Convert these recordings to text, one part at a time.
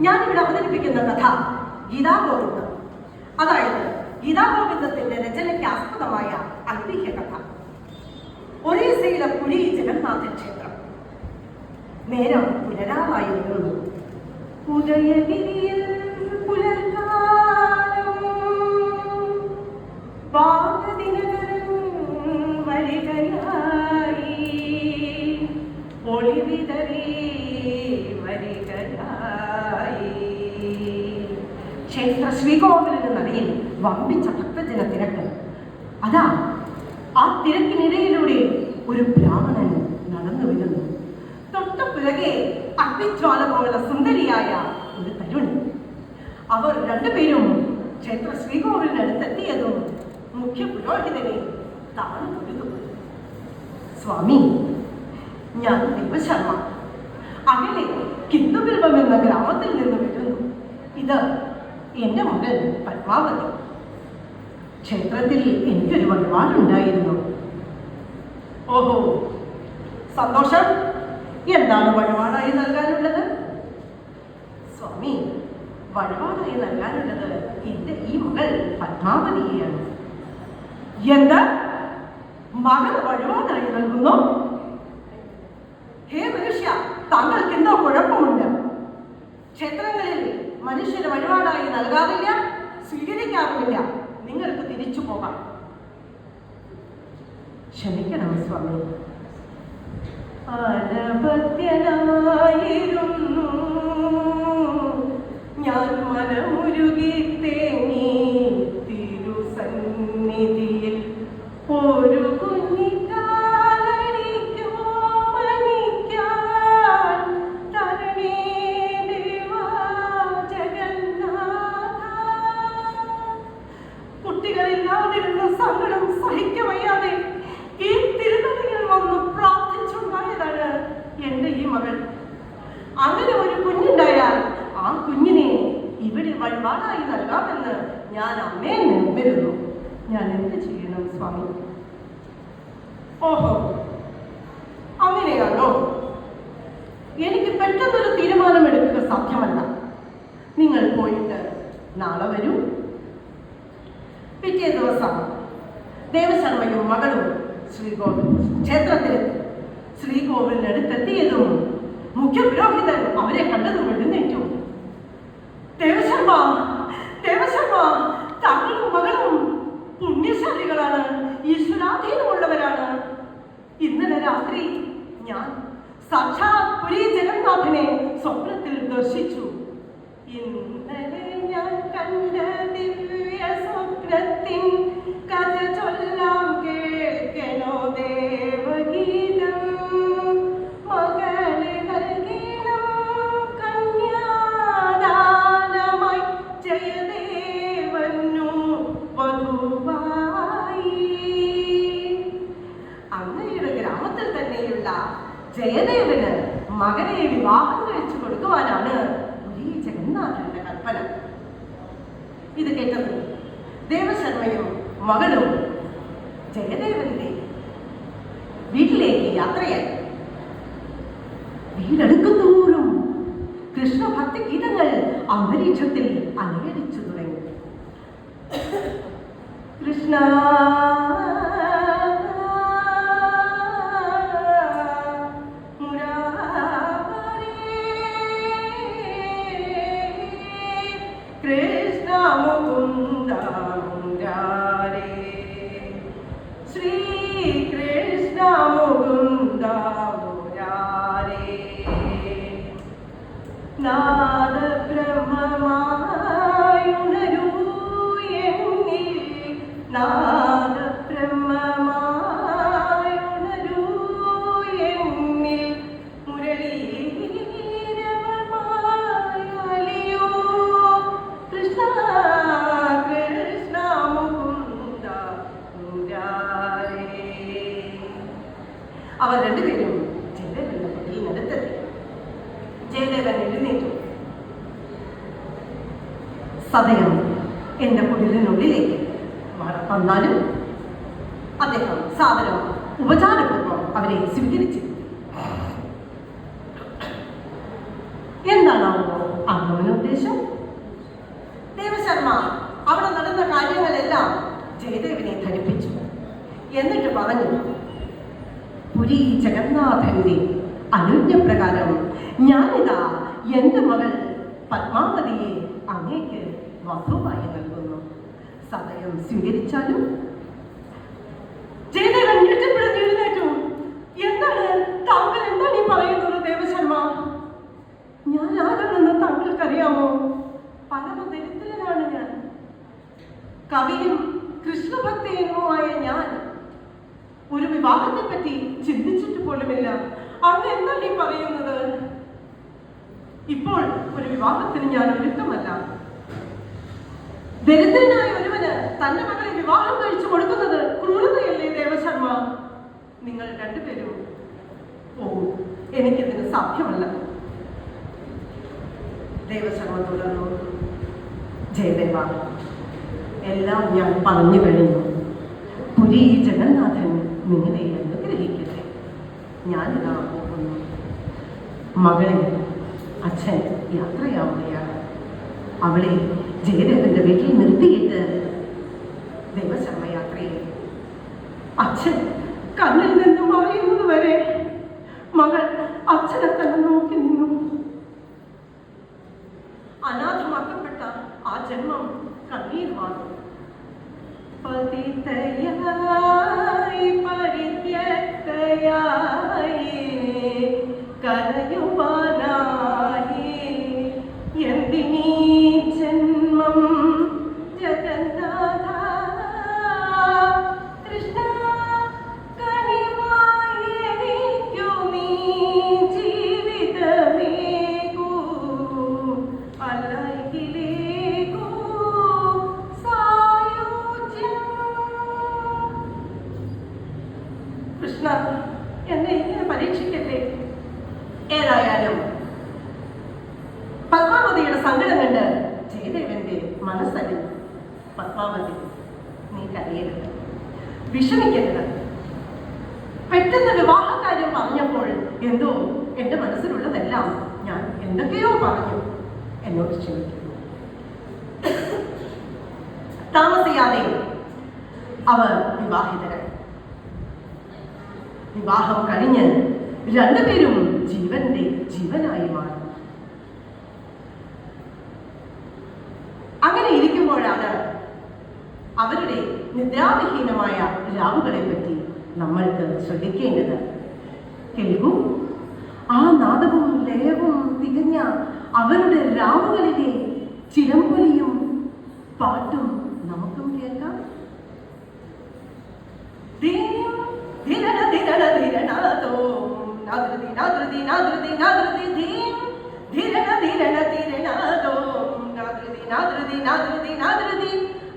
ഞാനിവിടെ അവതരിപ്പിക്കുന്ന കഥ ഗീതാഗോവിന്ദം. അതായത് ഗീതാഗോവിന്ദത്തിന്റെ രചനയ്ക്ക് ആസ്പദമായ ഐതിഹ്യ കഥ. ഒറീസയിലെ പുരി ജഗന്നാഥ ക്ഷേത്രം. നേരം പുനരാവായിരുന്നു. ഉദയഗിരിയിൽ പുലർക്കാലം വാഗതിനകരം വരികയായി, ഒളിവിതറി വരികയായി. ക്ഷേത്ര ശ്രീകോവിലിന് നടയിൽ വമ്പിച്ച ഭക്തജന തിരക്ക്. അതാ ആ തിരക്കിനിടയിലൂടെ ഒരു ബ്രാഹ്മണൻ നടന്നു വരുന്നു. തൊട്ടു പിറകെ അഗ്നിജ്വാല പോലുള്ള സുന്ദരിയായ ഒരു തരുണി. അവർ രണ്ടുപേരും ക്ഷേത്ര ശ്രീകോവിലിനടുത്തെത്തിയതും മുഖ്യ പുരോഹിതനെ താഴെ തൊഴുതു. സ്വാമി, ഞാൻ ദേവശർമ്മ. അകലെ കിന്ദുബിൽവം എന്ന ഗ്രാമത്തിൽ നിന്ന് വരുന്നു. ഇത് എന്റെ മകൾ പത്മാവതി. ക്ഷേത്രത്തിൽ എനിക്കൊരു വഴിപാടുണ്ടായിരുന്നു. ഓഹോ, സന്തോഷം. എന്താണ് വഴിപാടായി നൽകാനുള്ളത്? സ്വാമി, വഴിപാടായി നൽകാനുള്ളത് എന്റെ ഈ മകൾ പത്മാവതിയെയാണ്. എന്താ, മകൾ വഴിപാടായി നൽകുന്നു? ഹേ മനുഷ്യ, താങ്കൾക്ക് എന്തോ കുഴപ്പമുണ്ട്. ക്ഷേത്രങ്ങളിൽ മനുഷ്യന് വഴിപാടായി നൽകാറില്ല, സ്വീകരിക്കാറുമില്ല. നിങ്ങൾക്ക് തിരിച്ചു പോകാം. ക്ഷമിക്കണം സ്വാമി. അനവദ്യനായിരുന്നു ഞാൻ, മനമുരുകി തേങ്ങി തിരുസന്നിധിയിൽ. ഒരു കുഞ്ഞിക്കാലടിക്കോ മണിക്കാൻ തരണേ ദേവാ ജഗന്നാഥ. കുട്ടികളില്ലാതിരുന്ന സങ്കടം സഹിക്കവയ്യാതെ ഈ തിരുനടയിൽ വന്ന് പ്രാർത്ഥിച്ചുണ്ടായതാണ് എന്റെ ഈ മകൾ. അങ്ങനെ ഒരു കുഞ്ഞുണ്ടായാൽ ആ കുഞ്ഞിനെ ഇവിടെ വഴിപാടായി നൽകാമെന്ന് ഞാൻ അമ്മയെ വരുന്നു. ഞാൻ എന്ത് ചെയ്യണം സ്വാമി? ഓഹോ, അങ്ങനെയാണോ? എനിക്ക് പെട്ടെന്നൊരു തീരുമാനമെടുക്കുക സാധ്യമല്ല. നിങ്ങൾ പോയിട്ട് നാളെ വരൂ. പിറ്റേ ദിവസം ദേവശർമ്മയും മകളും ക്ഷേത്രത്തിൽ ശ്രീകോവിലിനടുത്തെത്തിയതും മുഖ്യ പുരോഹിതൻ അവരെ കണ്ടതും എഴുന്നേറ്റു. ദേവശർമ്മ, ദേവശർമ്മ, താങ്കളും മകളും പുണ്യശാലികളാണ്, ഈശ്വരാധീനമുള്ളവരാണ്. ഇന്നലെ രാത്രി ഞാൻ സാക്ഷാത് പുരി ജഗന്നാഥനെ സ്വപ്നത്തിൽ ദർശിച്ചു. ഇന്നലെ ഞാൻ കണ്ട ദിവ്യ സ്വപ്നത്തിൻ കഥ ചൊല്ലാം കേൾക്കണോ ദേവഗീതം. മകളെ നൽകണം കന്യാദാനമായി, ജയദേവനു വധുവായി. അങ്ങയുടെ ഗ്രാമത്തിൽ തന്നെയുള്ള ജയദേവന് മകനെ വിവാഹം കഴിച്ചു കൊടുക്കുവാനാണ് പുരി ജഗന്നാഥന്റെ കൽപ്പന. ഇത് കേട്ടത് ദേവശർമ്മയും മകളും ജയദേവന്റെ വീട്ടിലേക്ക് യാത്രയായി. വീടെടുക്കുന്തോറും കൃഷ്ണഭക്തി ഗീതങ്ങൾ അന്തരീക്ഷത്തിൽ അലയടിച്ചു തുടങ്ങി. കൃഷ്ണ കൃഷ്ണ മുകുന്ദ മുരാരേ, ശ്രീകൃഷ്ണ മുകുന്ദ മുരാരേ. നാദബ്രഹ്മമായുണരൂ എന്നിൽ, നാദബ്രഹ്മമായുണരൂ എന്നിൽ. മുരളീരവമായാലിയോ കൃഷ്ണ കൃഷ്ണ മുകുന്ദ മുരാരേ. അവർ രണ്ടുപേരും ജയദേവന്റെ പടിയിനടുത്തെത്തി. ജയദേവൻ എഴുന്നേറ്റു. സദയം എന്റെ കുടിലിനുള്ളിലേക്ക് വന്നാലും അദ്ദേഹം സാദരം ഉപചാരപൂർവ്വം അവരെ സ്വീകരിച്ചു. എന്താണോ ആഗമനോദ്ദേശം? ദേവശർമ്മ അവിടെ നടന്ന കാര്യങ്ങളെല്ലാം ജയദേവനെ ധരിപ്പിച്ചു. എന്നിട്ട് പറഞ്ഞു, പുരി ജഗന്നാഥന്റെ അനുജ്ഞപ്രകാരം ഞാനിതാ എന്റെ മകൾ പത്മാവതിയെ അങ്ങേക്ക് വധുവായി നൽകുന്നു. സദയം സ്വീകരിച്ചാലും? ജയദേവൻ ഞെട്ടപ്പെടുത്തി എഴുന്നേറ്റു. എന്താണ് താങ്കൾ, എന്താണ് ഈ പറയുന്നത് ദേവശർമ്മ? ഞാൻ ആരാണെന്ന് താങ്കൾക്കറിയാമോ? പരമദരിദ്രനാണ് ഞാൻ. കവിയും കൃഷ്ണഭക്തനുമായ ഞാൻ ഒരു വിവാഹത്തെ പറ്റി ചിന്തിച്ചിട്ട് പോലുമില്ല. അങ്ങ് എന്താണ് ഈ പറയുന്നത്? ഇപ്പോൾ ഒരു വിവാഹത്തിന് ഞാൻ ഒരുക്കമല്ല. ദരിദ്രനായ ഒരുവന് തന്റെ മകളെ വിവാഹം കഴിച്ചു കൊടുക്കുന്നത് ക്രൂരതയല്ലേ ദേവശർമ്മ? നിങ്ങൾ രണ്ടുപേരും പോകും, എനിക്കിതിന് സാധ്യമല്ല. ദേവശർമ്മ തുടർന്നു, ജയദേവ, എല്ലാം ഞാൻ പറഞ്ഞു കഴിഞ്ഞു. പുരി ജഗന്നാഥൻ നിങ്ങളെ അനുഗ്രഹിക്കട്ടെ. ഞാനിതാ പോകുന്നു. മകളെ അച്ഛൻ യാത്രയാവുകയാണ്. അവളെ ജയദേവന്റെ വീട്ടിൽ നിർത്തിയിട്ട് ദേവശർമ്മ യാത്രയെ അച്ഛൻ കണ്ണിൽ നിന്ന് മറയുന്നത് വരെ മകൾ അച്ഛനെ തന്നെ നോക്കി നിന്നു. അനാഥമാക്കപ്പെട്ട ആ ജന്മം കണ്ണീരുമാണ്. പതിതയായി പരിത്യക്തയായി കരയുവാനായി എന്തിനീ ജന്മം ജഗന്നാഥ കൃഷ്ണ കനിവായിരിക്കൂ നീ ജീവിതമേകൂ അല്ലകിലേകൂ സായുജ്യം. കൃഷ്ണ എന്നെ ഇങ്ങനെ പരീക്ഷിക്കട്ടെ. ഏതായാലും പത്മാവതിയുടെ സങ്കടം കണ്ട് ജയദേവന്റെ മനസ്സലിഞ്ഞു. പത്മാവതി, നീ കരയരുത്, വിഷമിക്കരുത്. പെട്ടെന്ന് വിവാഹകാര്യം പറഞ്ഞപ്പോൾ എന്തോ എന്റെ മനസ്സിലുള്ളതെല്ലാം ഞാൻ എന്തൊക്കെയോ പറഞ്ഞു. എന്നോട് ക്ഷമിക്കുന്നു. താമസിയാതെ അവർ വിവാഹിതരായി. വിവാഹം കഴിഞ്ഞ് രണ്ടുപേരും ജീവന്റെ ജീവനായി മാറി. അങ്ങനെ ഇരിക്കുമ്പോഴാണ് അവരുടെ നിദ്രാവിഹീനമായ രാവുകളെ പറ്റി നമ്മൾക്ക് ശ്രദ്ധിക്കേണ്ടത്. കേൾക്കൂ, ആ നാദവും ലയവും തികഞ്ഞ അവരുടെ രാവുകളിലെ ചിരമ്പൊലിയും പാട്ടും നമുക്കും കേൾക്കാം.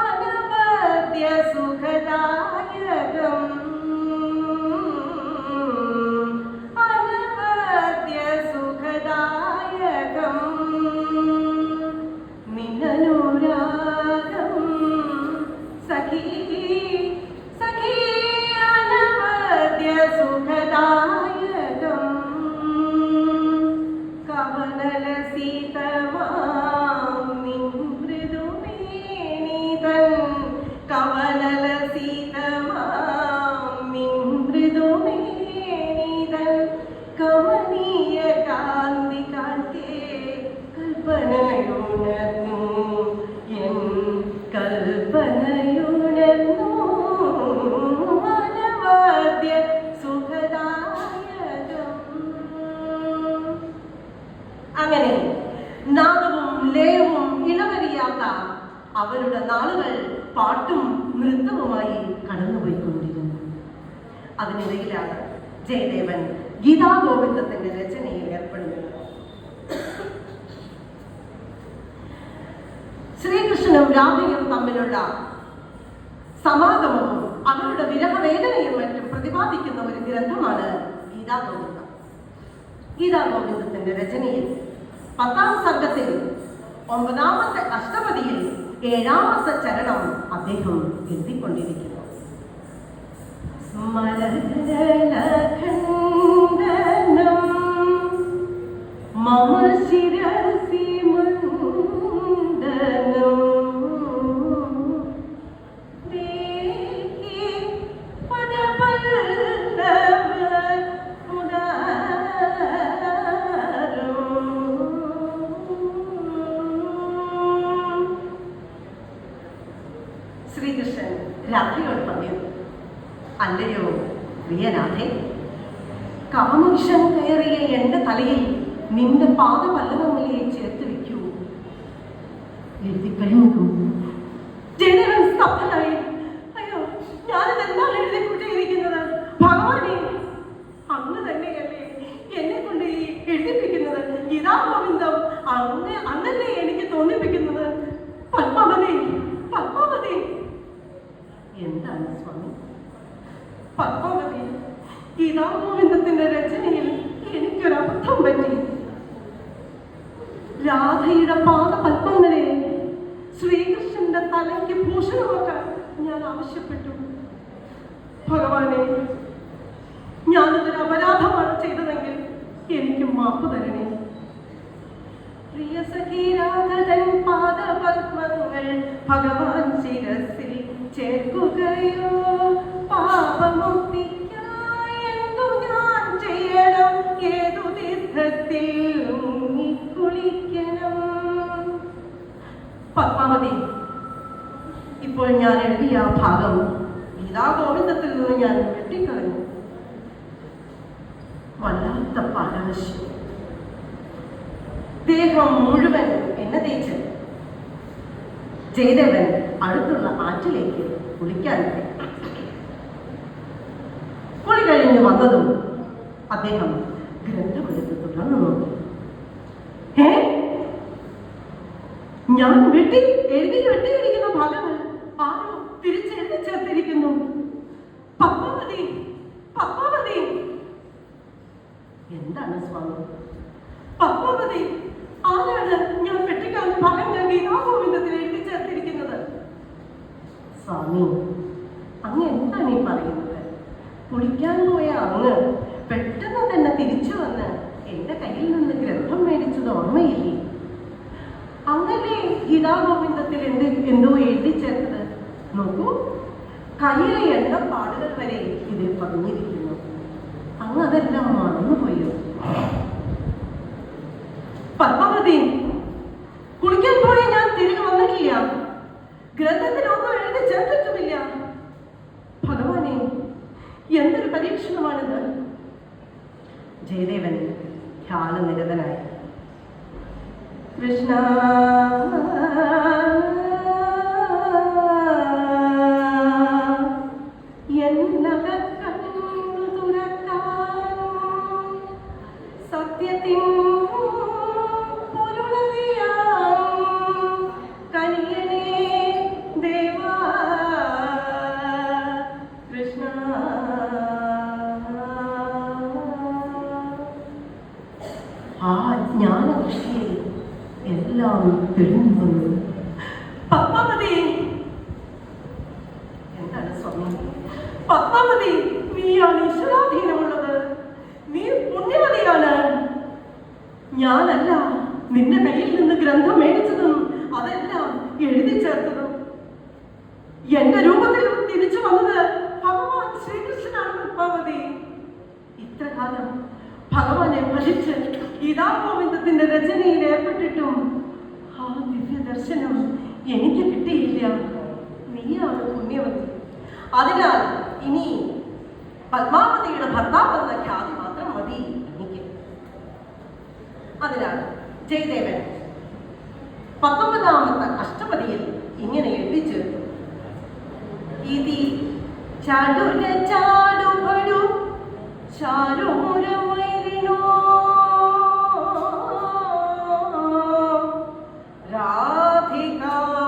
അനവദ്യ സുഖദായകം അനവദ്യ സുഖദായകം നിന്നനുരാഗം സഖി സഖി അനവദ്യ സുഖദായകം കവനല സീതമാം നിൻ മൃദുമേനിതൻ കവനല സീതമാം നിൻ മൃദുമേനിതൻ കമനീയ കാന്തി കാട്ടേ കൽപ്പനയുണർന്നു എൻ കൽപ്പനയുണർന്നു അനവദ്യ സുഖദായകം. അങ്ങനെ നാദവും ലയവും ഇളവരിയാത്ത അവരുടെ നാളുകൾ പാട്ടും നൃത്തവുമായി കടന്നുപോയിക്കൊണ്ടിരുന്നു. അതിനിടയിലാണ് ജയദേവൻ ഗീതാഗോവിന്ദത്തിന്റെ രചനയിൽ ഏർപ്പെടുന്നത്. ശ്രീകൃഷ്ണനും രാധയും തമ്മിലുള്ള സമാഗമവും അവരുടെ വിരഹവേദനയും മറ്റും പ്രതിപാദിക്കുന്ന ഒരു ഗ്രന്ഥമാണ് ഗീതാഗോവിന്ദം. ഗീതാഗോവിന്ദത്തിന്റെ രചനയിൽ 10ാം സർഗത്തിൽ 9ാമത്തെ അഷ്ടപതിയിൽ 7ാമത്തെ ചരണം അദ്ദേഹം എഴുതിക്കൊണ്ടിരിക്കുന്നു. സ്മരണഖണ്ഡനം മമ ശിരസി രാധേ, കാമവിഷം കയറിയ എന്റെ തലയിൽ നിന്റെ പാദപല്ലവങ്ങളിലെ ചേർത്ത് വെക്കൂ. എഴുതി കഴിഞ്ഞു. ജയദേവൻ സ്തബ്ധനായി. അയ്യോ, ഞാനിതെന്താണ് എഴുതിക്കൊണ്ടേയിരിക്കുന്നത്? ഭഗവാനെ, അങ്ങ് തന്നെയല്ലേ എന്നെ കൊണ്ട് ഈ എഴുതിപ്പിക്കുന്നത്? ഗീതാ ഗോവിന്ദം അങ്ങല്ലേ എനിക്ക് തോന്നിപ്പിക്കുന്നത്? പത്മാവതി, പത്മാവതി. എന്താണ് സ്വാമി? പത്മാവതി, ഗീതാ ഗോവിന്ദത്തിന്റെ രചനയിൽ എനിക്കൊരബദ്ധം പറ്റി. രാധയുടെ പാദപത്മങ്ങളെ ശ്രീകൃഷ്ണന്റെ തലയ്ക്ക് ഭൂഷണമാക്കാൻ ഞാൻ ആവശ്യപ്പെട്ടു. ഭഗവാനെ, ഞാനതൊരു അപരാധമാണ് ചെയ്തതെങ്കിൽ എനിക്ക് മാപ്പ് തരണേ. പ്രിയ സഖി രാധതൻ പാദപത്മങ്ങൾ ഭഗവാൻ ശിരസിൽ ചേർക്കുകയോ? പാപമുക്തിക്കായി എന്തു ഞാൻ ചെയ്യണം? ഏതു തീർത്ഥത്തിൽ കുളിക്കണം? പത്മാവതി, ഇപ്പോൾ ഞാൻ എഴുതിയ ആ ഭാഗം ഗീതാ ഗോവിന്ദത്തിൽ നിന്ന് ഞാൻ വെട്ടിക്കളഞ്ഞു. വല്ലാത്ത പാരാവശ്യം. ദേഹം മുഴുവൻ എണ്ണ തേച്ച് ജയദേവൻ അടുത്തുള്ള ആറ്റിലേക്ക് കുളിക്കാനില്ല. കുളി കഴിഞ്ഞ് വന്നതും അദ്ദേഹം ഗ്രന്ഥമെടുത്ത് തുടർന്നു. ഞാൻ വെട്ടിയിരിക്കുന്ന ഭാഗങ്ങൾ ആരോ തിരിച്ചെഴുതി ചേർത്തിരിക്കുന്നു. പത്മാവതി, പത്മാവതി. എന്താണ് സ്വാമി? പത്മാവതി, ആരാണ് ഞാൻ വെട്ടിക്കളഞ്ഞ ഭാഗങ്ങൾ ഗീതാ ഗോവിന്ദത്തിൽ എഴുതി ചേർത്തിരിക്കുന്നത്? സ്വാമി, അങ്ങ് എന്താണ് ഈ പറയുന്നത്? കുളിക്കാൻ പോയ അങ്ങ് പെട്ടെന്ന് തന്നെ തിരിച്ചു വന്ന് എന്റെ കയ്യിൽ നിന്ന് ഗ്രന്ഥം മേടിച്ചത് ഓർമ്മയില്ലേ? അങ്ങനെ ഗീതാ ഗോവിന്ദത്തിൽ എന്തോ എഴുതി ചേർത്തത് നോക്കൂ. കയ്യിലെ എണ്ണപ്പാടുകൾ വരെ ഇതിൽ പറഞ്ഞിരിക്കുന്നു. അങ്ങ് അതെല്ലാം മറന്നുപോയോ? പത്മാവതി, കുളിക്കാൻ പോയ ഞാൻ തിരികെ വന്നിട്ടില്ല. ഗ്രന്ഥത്തിനൊന്നും എഴുതി ചേർത്തിട്ടുമില്ല. ഭഗവാനെ, എന്തൊരു പരീക്ഷണമാണിത്? ജയദേവൻ ധ്യാനനിരതനായി. കൃഷ്ണ, സത്യത്തിൻ കനിയനേ ദേവാ. കൃഷ്ണ, ആ ജ്ഞാനദൃഷ്ടിയിൽ എല്ലാം തെളിഞ്ഞു വന്നു. പത്മാവതി, എന്താണ് സ്വാമി? പത്മാവതി, നീയാണ് ഈശ്വരാധീനമുള്ളത്. നീ പുണ്യവതിയാണ്. ഞാനല്ല നിന്റെ കയ്യിൽ നിന്ന് ഗ്രന്ഥം മേടിച്ചതും അതെല്ലാം എഴുതി ചേർത്തതും. എന്റെ രൂപത്തിൽ തിരിച്ചു വന്നത് ഭഗവാൻ ശ്രീകൃഷ്ണനാണ്. പത്മാവതി, ഇത്ര കാലം ഭഗവാനെ ഭജിച്ച് ഗീതാ ഗോവിന്ദത്തിന്റെ രചനയിൽ ഏർപ്പെട്ടിട്ടും ആ ദിവ്യ ദർശനം എനിക്ക് കിട്ടിയില്ല. നീയാണ് പുണ്യവതി. അതിനാൽ ഇനി പത്മാവതിയുടെ ഭർത്താവ് എന്ന ഖ്യാതി മാത്രം മതി എനിക്ക്. അതിനാൽ ജയദേവൻ 19ാമത്തെ അഷ്ടപതിയിൽ ഇങ്ങനെ എഴുതി ചേർത്തു. ഇതി ചാടുര ചാടുപടു ചാരുമുരമൈരിനോ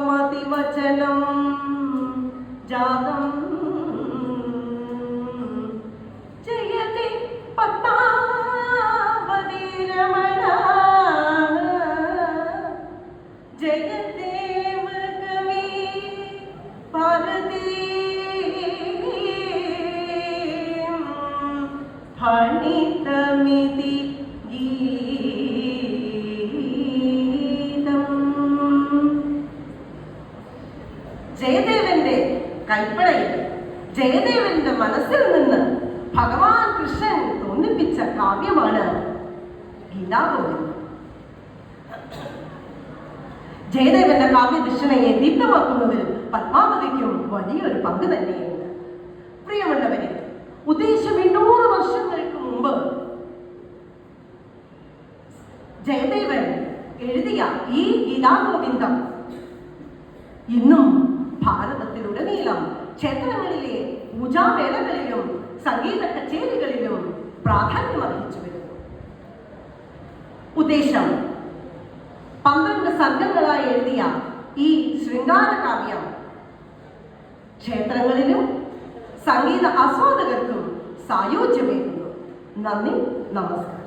രാധികാമതിവചനം ജാതം ജയതി പത്മാവതി രമണ ജയദേവ കവി ഭാരതി ഫണിതമിതി ഗീതം. ജയദേവന്റെ കൽപ്പനയിൽ ജയദേവന്റെ മനസ്സിൽ നിന്ന് ഭഗവാൻ കൃഷ്ണൻ തോന്നിപ്പിച്ച കാവ്യമാണ് ഗീതാ ഗോവിന്ദം. ജയദേവന്റെ കാവ്യദൃഷ്ണയെ ദീപ്തമാക്കുന്നതിൽ പത്മാവതിക്കും വലിയൊരു പങ്ക് തന്നെയുണ്ട്. പ്രിയമുള്ളവരെ, ഉദ്ദേശം 800 വർഷങ്ങൾക്ക് മുമ്പ് ജയദേവൻ എഴുതിയ ഈ ഗീതാഗോവിന്ദം ഇന്നും ഭാരതത്തിലുടനീളം ക്ഷേത്രങ്ങളിലെ പൂജാവേളകളിലും സംഗീത കച്ചേരികളിലും പ്രാധാന്യം അർഹിച്ചു വരുന്നു. ഉദ്ദേശം 12 സർഗങ്ങളായി എഴുതിയ ഈ ശൃംഗാര കാവ്യം ക്ഷേത്രങ്ങളിലും സംഗീത ആസ്വാദകർക്കും സായുജ്യമേകുന്നു. നന്ദി, നമസ്കാരം.